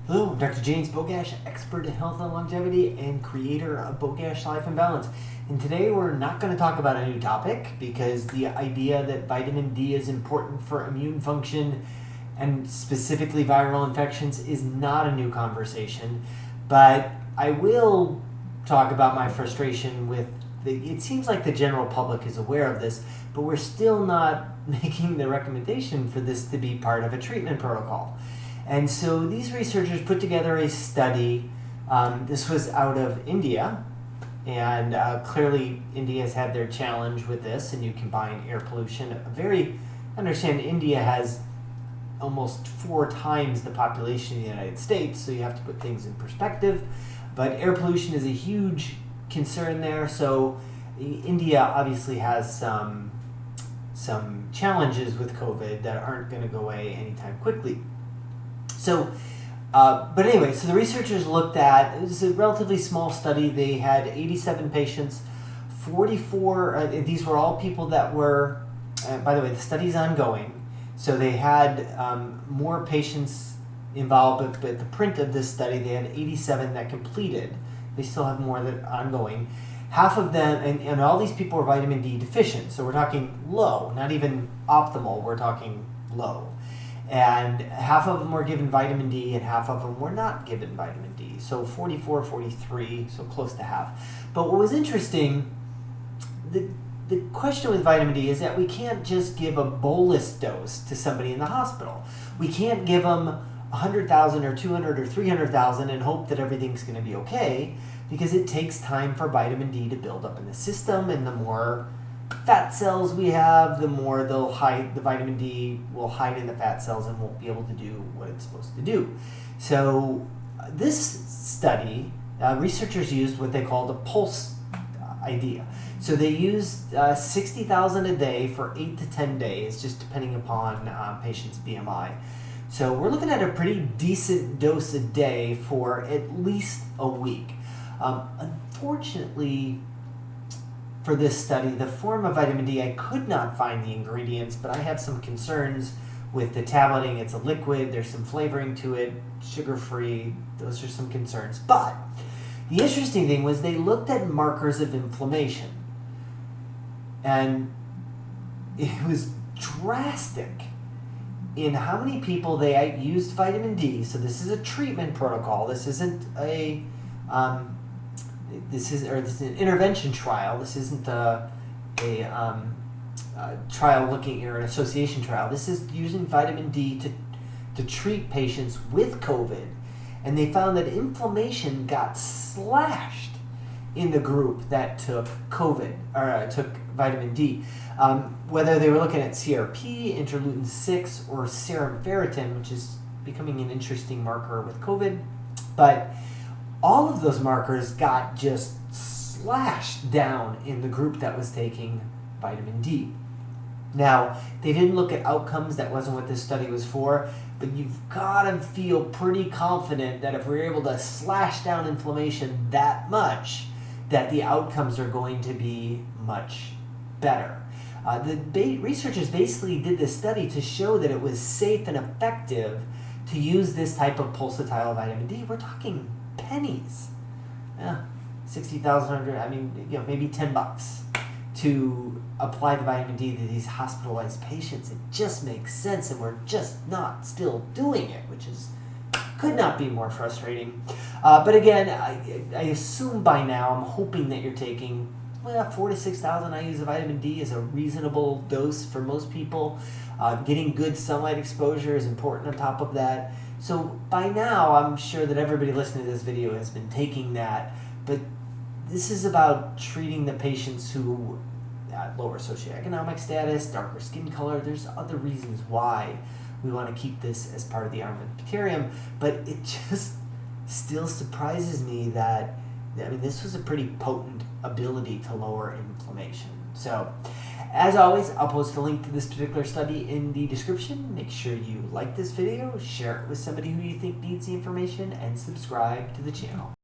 Hello, I'm Dr. James Bogash, expert in health and longevity and creator of Bogash Life and Balance. And today we're not going to talk about a new topic because the idea that vitamin D is important for immune function and specifically viral infections is not a new conversation. But I will talk about my frustration with it seems like the general public is aware of this, but we're still not making the recommendation for this to be part of a treatment protocol. And so these researchers put together a study. This was out of India, and clearly India has had their challenge with this, and you combine air pollution. I understand India has almost 4 times the population of the United States, so you have to put things in perspective. But air pollution is a huge concern there, so India obviously has some challenges with COVID that aren't going to go away anytime quickly. So, but anyway, so the researchers looked at, it was a relatively small study. They had 87 patients, 44, these were all people that were, by the way, the study's ongoing. So they had more patients involved, but the print of this study, they had 87 that completed. They still have more that are ongoing. Half of them, and all these people were vitamin D deficient. So we're talking low, not even optimal, we're talking low. And half of them were given vitamin D and half of them were not given vitamin D. So 44, 43, so close to half. But what was interesting, the question with vitamin D is that we can't just give a bolus dose to somebody in the hospital. We can't give them 100,000 or 200 or 300,000 and hope that everything's going to be okay, because it takes time for vitamin D to build up in the system, and the more fat cells we have, the more the vitamin D will hide in the fat cells and won't be able to do what it's supposed to do. So this study, researchers used what they called a pulse idea. So they used 60,000 a day for 8 to 10 days, just depending upon patient's BMI. So we're looking at a pretty decent dose a day for at least a week. Unfortunately, for this study, the form of vitamin D, I could not find the ingredients, but I have some concerns with the tableting. It's a liquid, there's some flavoring to it, sugar-free, those are some concerns. But the interesting thing was they looked at markers of inflammation, and it was drastic in how many people they used vitamin D. So this is a treatment protocol. This isn't a this is an intervention trial. This isn't a trial looking, or an association trial. This is using vitamin D to treat patients with COVID, and they found that inflammation got slashed in the group that took COVID, or took vitamin D. Whether they were looking at CRP, interleukin-6, or serum ferritin, which is becoming an interesting marker with COVID, but all of those markers got just slashed down in the group that was taking vitamin D. Now, they didn't look at outcomes. That wasn't what this study was for, but you've got to feel pretty confident that if we're able to slash down inflammation that much, that the outcomes are going to be much better. The researchers basically did this study to show that it was safe and effective to use this type of pulsatile vitamin D. We're talking pennies, 60,000, I mean, maybe $10 to apply the vitamin D to these hospitalized patients. It just makes sense, and we're just not still doing it, which could not be more frustrating. But again, I assume by now, I'm hoping that you're taking 4 to 6,000 IUs of vitamin D is a reasonable dose for most people. Getting good sunlight exposure is important on top of that. So by now, I'm sure that everybody listening to this video has been taking that, but this is about treating the patients who lower socioeconomic status, darker skin color. There's other reasons why we want to keep this as part of the armamentarium, but it just still surprises me that, this was a pretty potent ability to lower inflammation. So, as always, I'll post a link to this particular study in the description. Make sure you like this video, share it with somebody who you think needs the information, and subscribe to the channel.